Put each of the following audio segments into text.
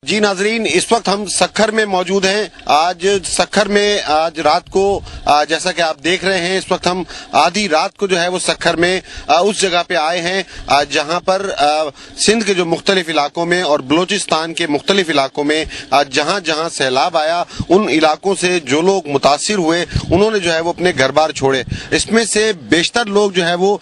जी नाजरीन, इस वक्त हम सक्खर में मौजूद हैं। आज सक्खर में आज रात को जैसा कि आप देख रहे हैं, इस वक्त हम आधी रात को जो है वो सक्खर में उस जगह पे आए हैं जहां पर सिंध के जो मुख्तलिफ इलाकों में और बलोचिस्तान के मुख्तलिफ इलाकों में जहां जहां सैलाब आया, उन इलाकों से जो लोग मुतासिर हुए उन्होंने जो है वो अपने घर बार छोड़े। इसमें से बेशतर लोग जो है वो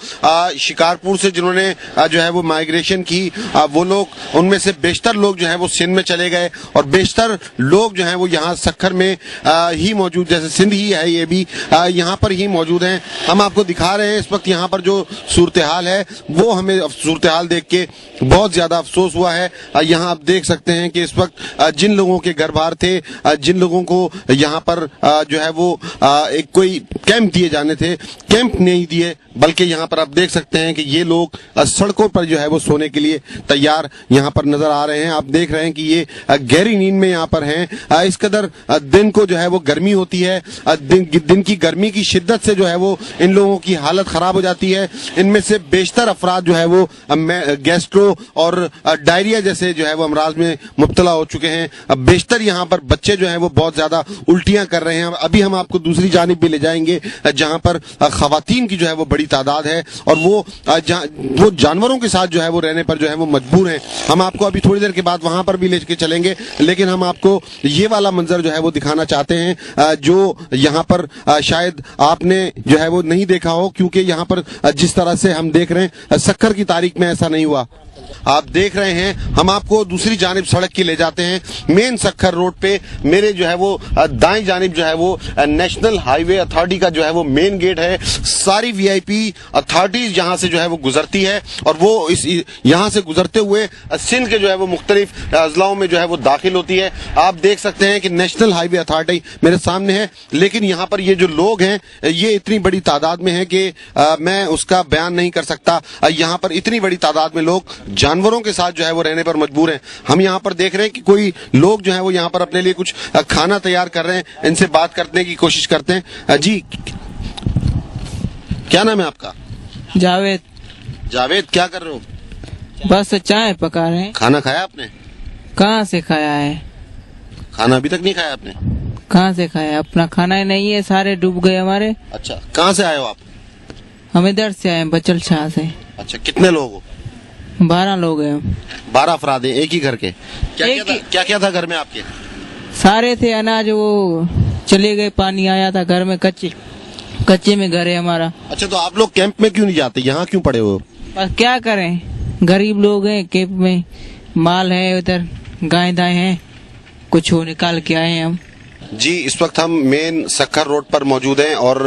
शिकारपुर से जिन्होंने जो है वो माइग्रेशन की, वो लोग, उनमें से बेशतर लोग जो है वो सिंध में चले गए और बेशतर लोग जो हैं वो यहाँ सक्खर में ही मौजूद, जैसे सिंध ही है ये भी, यहाँ पर ही मौजूद हैं। हम आपको दिखा रहे हैं इस वक्त यहाँ पर जो सूरत हाल है, वो हमें सूरत हाल देख के बहुत ज्यादा अफसोस हुआ है। यहाँ आप देख सकते हैं कि इस वक्त जिन लोगों के घर बार थे, जिन लोगों को यहाँ पर जो है वो एक कोई कैंप दिए जाने थे, कैंप नहीं दिए, बल्कि यहाँ पर आप देख सकते हैं कि ये लोग सड़कों पर जो है वो सोने के लिए तैयार यहाँ पर नजर आ रहे हैं। आप देख रहे हैं कि ये गहरी नींद में यहाँ पर हैं। इस कदर दिन को जो है वो गर्मी होती है, दिन की गर्मी की शिद्दत से जो है वो इन लोगों की हालत खराब हो जाती है। इनमें से बेशतर अफराद जो है वो गैस्ट्रो और डायरिया जैसे जो है वो अमराज में मुब्तला हो चुके हैं। बेशतर यहाँ पर बच्चे जो है वो बहुत ज्यादा उल्टियां कर रहे हैं। अभी हम आपको दूसरी जानिब भी ले जाएंगे जहाँ पर खवातीन की जो है वो बड़ी तादाद है और वो जानवरों के साथ जो है वो रहने पर जो है वो मजबूर हैं। हम आपको अभी थोड़ी देर के बाद वहां पर भी लेके चलेंगे, लेकिन हम आपको ये वाला मंजर जो है वो दिखाना चाहते हैं जो यहाँ पर शायद आपने जो है वो नहीं देखा हो, क्योंकि यहाँ पर जिस तरह से हम देख रहे हैं सक्खर की तारीख में ऐसा नहीं हुआ। आप देख रहे हैं, हम आपको दूसरी जानिब सड़क की ले जाते हैं। मेन सक्खर रोड पे मेरे जो है वो दाएं जानिब जो है वो नेशनल हाईवे अथॉरिटी का जो है वो मेन गेट है। सारी वीआईपी अथॉरिटीज यहाँ से जो है वो गुजरती है और वो इस यहाँ से गुजरते हुए सिंध के जो है वो मुख्तलिफ अजलाओं में जो है वो दाखिल होती है। आप देख सकते हैं कि नेशनल हाईवे अथॉरिटी मेरे सामने है, लेकिन यहाँ पर ये जो लोग हैं ये इतनी बड़ी तादाद में है कि मैं उसका बयान नहीं कर सकता। यहाँ पर इतनी बड़ी तादाद में लोग जानवरों के साथ जो है वो रहने पर मजबूर हैं। हम यहाँ पर देख रहे हैं कि कोई लोग जो है वो यहाँ पर अपने लिए कुछ खाना तैयार कर रहे हैं। इनसे बात करने की कोशिश करते हैं। जी, क्या नाम है आपका? जावेद। जावेद, क्या कर रहे हो? बस चाय पका रहे हैं। खाना खाया आपने? कहाँ से खाया है? खाना अभी तक नहीं खाया आपने? कहाँ से खाया? अपना खाना ही नहीं है, सारे डूब गए हमारे। अच्छा, कहाँ से आए हो आप? हम इधर से आए, बचल शाह से। अच्छा, कितने लोग हो? 12 लोग हैं। 12 अफराद हैं एक ही घर के? क्या था घर में आपके? सारे थे, अनाज वो चले गए, पानी आया था घर में, कच्चे में घर है हमारा। अच्छा, तो आप लोग कैंप में क्यों नहीं जाते, यहाँ क्यों पड़े हो? बस क्या करें, गरीब लोग हैं, कैंप में माल है, उधर गाय दाएं हैं, कुछ हो निकाल के आए हैं हम। जी, इस वक्त हम मेन सक्खर रोड पर मौजूद हैं और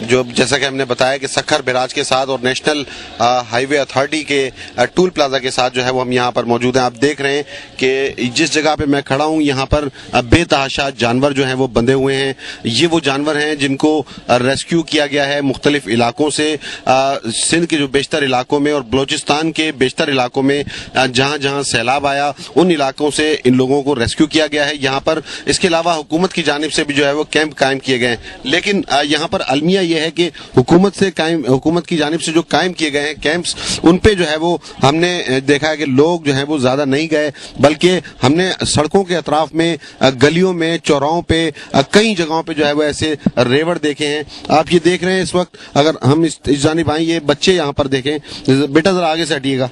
जो जैसा कि हमने बताया कि सक्खर बैराज के साथ और नेशनल हाईवे अथॉरिटी के टूल प्लाजा के साथ जो है वो हम यहाँ पर मौजूद हैं। आप देख रहे हैं कि जिस जगह पे मैं खड़ा हूँ यहाँ पर बेतहाशा जानवर जो हैं वो बंधे हुए हैं। ये वो जानवर हैं जिनको रेस्क्यू किया गया है मुख्तलिफ इलाकों से, सिंध के जो बेशतर इलाकों में और बलोचिस्तान के बेशतर इलाकों में जहाँ जहाँ सैलाब आया उन इलाकों से इन लोगों को रेस्क्यू किया गया है यहाँ पर। इसके अलावा हुकूमत की जानिब से भी जो है वो कैंप कायम किए गए हैं, लेकिन यहाँ पर अलमिया ये है कि हुकूमत की जानिब से जो कायम किए गए हैं कैंप्स, उन पे जो है वो हमने देखा है कि लोग जो है वो ज्यादा नहीं गए, बल्कि हमने सड़कों के अतराफ में, गलियों में, चौराहों पे, कई जगहों पे जो है वो ऐसे रेवड़ देखे हैं। आप ये देख रहे हैं इस वक्त, अगर हम इस जानिब आए, ये बच्चे यहाँ पर देखें, बेटा जरा आगे से हटिएगा,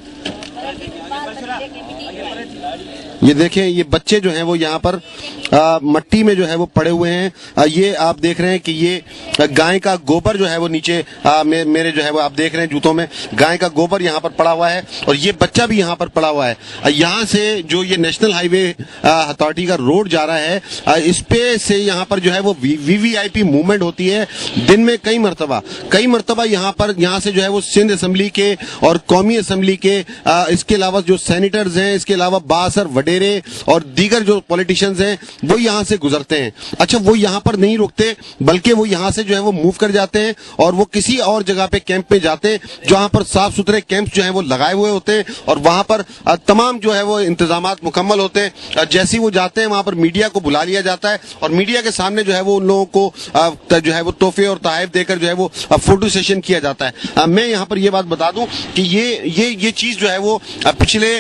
ये देखें, ये बच्चे जो हैं वो यहाँ पर मट्टी में जो है वो पड़े हुए हैं। ये आप देख रहे हैं कि ये गाय का गोबर जो है वो नीचे मेरे जो है वो आप देख रहे हैं जूतों में गाय का गोबर यहाँ पर पड़ा हुआ है और ये बच्चा भी यहाँ पर पड़ा हुआ है। यहाँ से जो ये नेशनल हाईवे अथॉरिटी का रोड जा रहा है, इस पे से यहाँ पर जो है वो वीवीआईपी मूवमेंट होती है दिन में कई मरतबा यहाँ से जो है वो सिंध असम्बली के और कौमी असम्बली के, इसके अलावा जो सैनिटर्स हैं, इसके अलावा बासर वडेरे और दीगर जो पॉलिटिशियंस हैं वो यहाँ से गुजरते हैं। अच्छा, वो यहाँ पर नहीं रुकते, बल्कि वो यहाँ से जो है वो मूव कर जाते हैं और वो किसी और जगह पे कैंप में जाते हैं जहाँ पर साफ सुथरे कैंप जो है वो लगाए हुए होते हैं और वहां पर तमाम जो है वो इंतजामात मुकम्मल होते हैं। जैसे ही वो जाते हैं वहां पर मीडिया को बुला लिया जाता है और मीडिया के सामने जो है वो उन लोगों को जो है वो तोहफे और तोहफे देकर जो है वो फोटो सेशन किया जाता है। मैं यहाँ पर ये बात बता दूं कि ये चीज जो है वो पिछले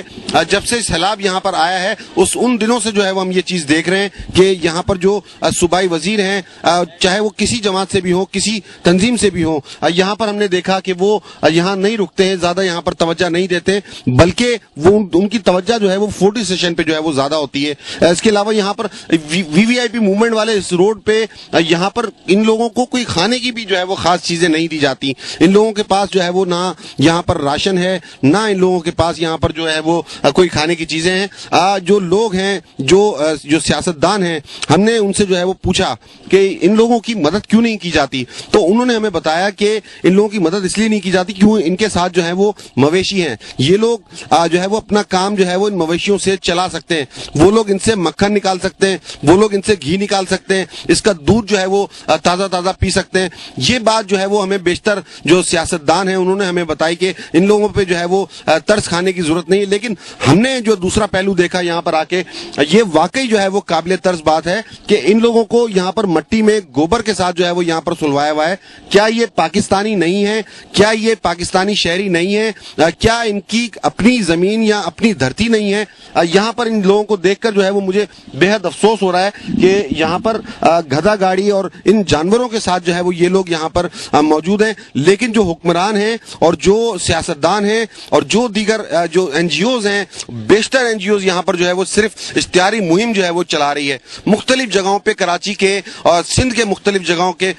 जब से सैलाब यहाँ पर आया آیا ہے उन दिनों से जो है वो हम ये चीज देख रहे हैं कि यहाँ पर जो सूबाई वजीर हैं, चाहे वो किसी जमात से भी हो, किसी तंजीम से भी हो, यहाँ पर हमने देखा कि वो यहाँ नहीं रुकते हैं, ज्यादा यहाँ पर तवज्जो नहीं देते, बल्कि वो उनकी तवज्जो जो है वो फोटो सेशन पे जो है वो ज्यादा होती है। इसके अलावा यहाँ पर वीवीआईपी मूवमेंट वाले इस रोड पे यहाँ पर इन लोगों को कोई खाने की भी जो है वो खास चीजें नहीं दी जाती। इन लोगों के पास जो है वो ना यहाँ पर राशन है, ना इन लोगों के पास यहाँ पर जो है वो कोई खाने की चीजें हैं। जो लोग हैं, जो सियासतदान हैं, हमने उनसे जो है वो पूछा कि इन लोगों की मदद क्यों नहीं की जाती, तो उन्होंने हमें बताया कि इन लोगों की मदद इसलिए नहीं की जाती क्यों इनके साथ जो है वो मवेशी हैं। ये लोग जो है वो अपना काम जो है वो इन मवेशियों से चला सकते हैं, वो लोग इनसे मक्खन निकाल सकते हैं, वो लोग इनसे घी निकाल सकते हैं, इसका दूध जो है वो ताजा ताजा पी सकते हैं। ये बात जो है वो हमें बेशतर जो सियासतदान है उन्होंने हमें बताई कि इन लोगों पे जो है वो तरस खाने की जरूरत नहीं है। लेकिन हमने जो दूसरा पहलू देखा यहाँ पर आके, ये वाकई जो है वो काबिले तर्स बात है कि इन लोगों को यहाँ पर मट्टी में गोबर के साथ जो है वो यहाँ पर सुलवाया हुआ है। क्या ये पाकिस्तानी नहीं है? क्या ये पाकिस्तानी शहरी नहीं है? क्या इनकी अपनी जमीन या अपनी धरती नहीं है? यहाँ पर इन लोगों को देखकर जो है वो मुझे बेहद अफसोस हो रहा है कि यहाँ पर गधा गाड़ी और इन जानवरों के साथ जो है वो ये लोग यहाँ पर मौजूद हैं। लेकिन जो हुक्मरान हैं और जो सियासतदान हैं और जो दीगर जो एनजीओज हैं, बेशतर एनजीओज यहाँ पर जो है वो सिर्फ इश्तिहारी मुहिम जो है वो चला रही है। मुख्तलिफ जगहों पे, कराची के और सिंध के मुख्तलिफ जगहों के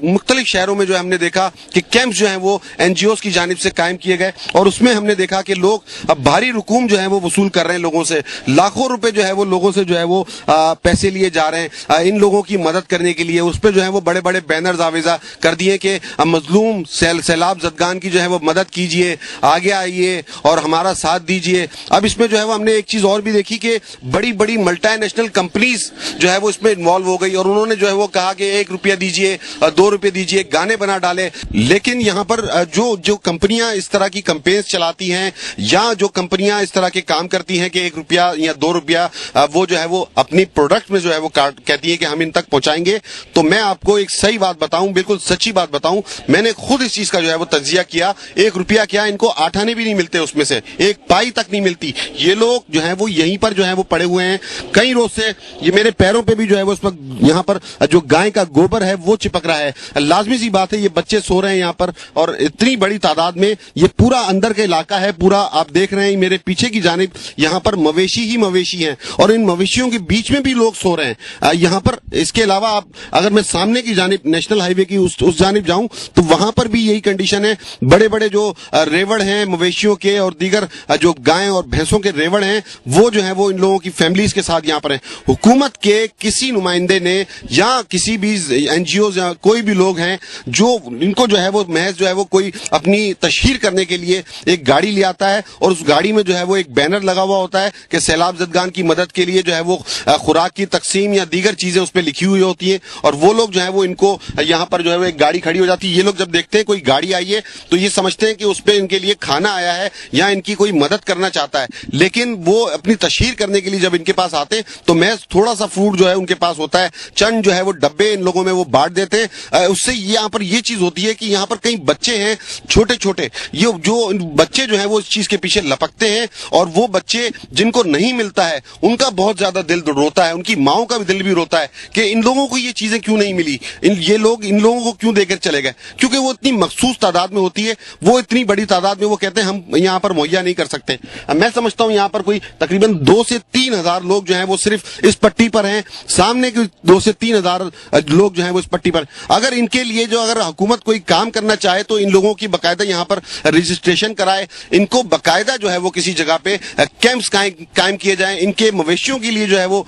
मुख्तलिफ शहरों में जो हमने देखा कि कैंप्स जो है वो एनजीओज की जानिब से कायम किए गए, और उसमें हमने देखा कि लोग अब भारी रकूम जो है वो वसूल कर रहे हैं लोगों से, लाखों रुपए जो है वो लोगों से जो है वो पैसे लिए जा रहे हैं इन लोगों की मदद करने के लिए। उस पर जो है वो बड़े बड़े बैनर्स आवेजा कर दिए कि मजलूम सैलाब जदगान की जो है वो मदद कीजिए, आगे आइए और हमारा साथ दीजिए। अब इसमें जो है वो हमने एक चीज और भी देखी कि बड़ी बड़ी मल्टीनेशनल कंपनीज जो है वो इसमें इन्वॉल्व हो गई, और उन्होंने जो है वो कहा कि 1 रुपया दीजिए, 2 रुपये दीजिए, गाने बना डाले। लेकिन यहाँ पर जो कंपनियां इस तरह की कैंपेन्स चलाती हैं या जो कंपनियां इस तरह के काम करती हैं कि 1 रुपया या 2 रुपया वो जो है वो अपनी प्रोडक्ट में जो है वो कहती है कि हम इन तक पहुंचाएंगे, तो मैं आपको एक सही बात बताऊं, बिल्कुल सच्ची बात बताऊं, मैंने खुद इस चीज का जो है वो तज्जिया किया। 1 रुपया क्या, इनको 8 आने भी नहीं मिलते, उसमें से 1 पाई तक नहीं मिलती। ये लोग जो है वो यहीं पर जो है वो पड़े हुए हैं कई रोज से। ये मेरे पैरों पे भी जो है वो इस वक्त यहाँ पर जो गाय का गोबर है वो चिपक रहा है। लाजमी सी बात है, ये बच्चे सो रहे हैं यहाँ पर, और इतनी बड़ी तादाद में ये पूरा अंदर का इलाका है, पूरा आप देख रहे हैं मेरे पीछे की जानिब यहाँ पर मवेशी ही मवेशी हैं, और इन मवेशियों के बीच में भी लोग सो रहे हैं यहाँ पर। इसके अलावा आप अगर मैं सामने की जानिब नेशनल हाईवे की उस जानिब जाऊं तो वहां पर भी यही कंडीशन है। बड़े बड़े जो रेवड़ हैं मवेशियों के और दीगर जो गाय और भैंसों के रेवड़ हैं वो जो है वो इन लोगों की फैमिलीज के साथ यहाँ पर हैं। हुकूमत के किसी नुमाइंदे ने या किसी भी एनजीओ या कोई भी लोग हैं जो इनको जो है वो महज जो है वो कोई अपनी तशहीर करने के लिए एक गाड़ी ले आता है, और उस गाड़ी में जो है वो एक बैनर लगा हुआ होता है कि सैलाब जदगान की मदद के लिए जो है वो खुराक की तकसीम या दीगर चीजें उस पर लिखी हुई होती है, और वो लोग जो है वो इनको यहाँ पर जो है वो एक गाड़ी खड़ी हो जाती है। ये लोग जब देखते हैं कोई गाड़ी आई है तो ये समझते हैं कि उस पर इनके लिए खाना आया है या इनकी कोई मदद करना चाहता है, लेकिन वो अपनी तशहीर करने के लिए जब इनके पास आते हैं तो महज थोड़ा सा फ्रूट जो है उनके पास होता है, चंद जो है वो डब्बे इन लोगों में वो बांट देते हैं। उससे यहाँ पर ये चीज होती है कि यहाँ पर कई बच्चे हैं छोटे छोटे, ये जो बच्चे जो है वो इस चीज के पीछे लपकते हैं, और वो बच्चे जिनको नहीं मिलता है उनका बहुत ज्यादा दिल रोता है, उनकी माओ का भी दिल भी रोता है कि इन लोगों को ये चीजें क्यों नहीं मिली, ये लोग इन लोगों को क्यों देकर चले गए, क्योंकि वो इतनी मखसूस तादाद में होती है, वो इतनी बड़ी तादाद में वो कहते हैं हम यहाँ पर मुहैया नहीं कर सकते। मैं समझता हूँ यहाँ पर कोई तकरीबन 2 से 3 हजार लोग जो हैं वो सिर्फ इस पट्टी पर हैं, सामने के 2 से 3 हजार लोग जो हैं वो इस पट्टी पर। अगर इनके लिए जो अगर हुकूमत कोई काम करना चाहे तो इन लोगों की बाकायदा यहाँ पर रजिस्ट्रेशन कराए, इनको बाकायदा जो है वो किसी जगह पे कैंप्स कायम किए जाएं, इनके मवेशियों के लिए जो है वो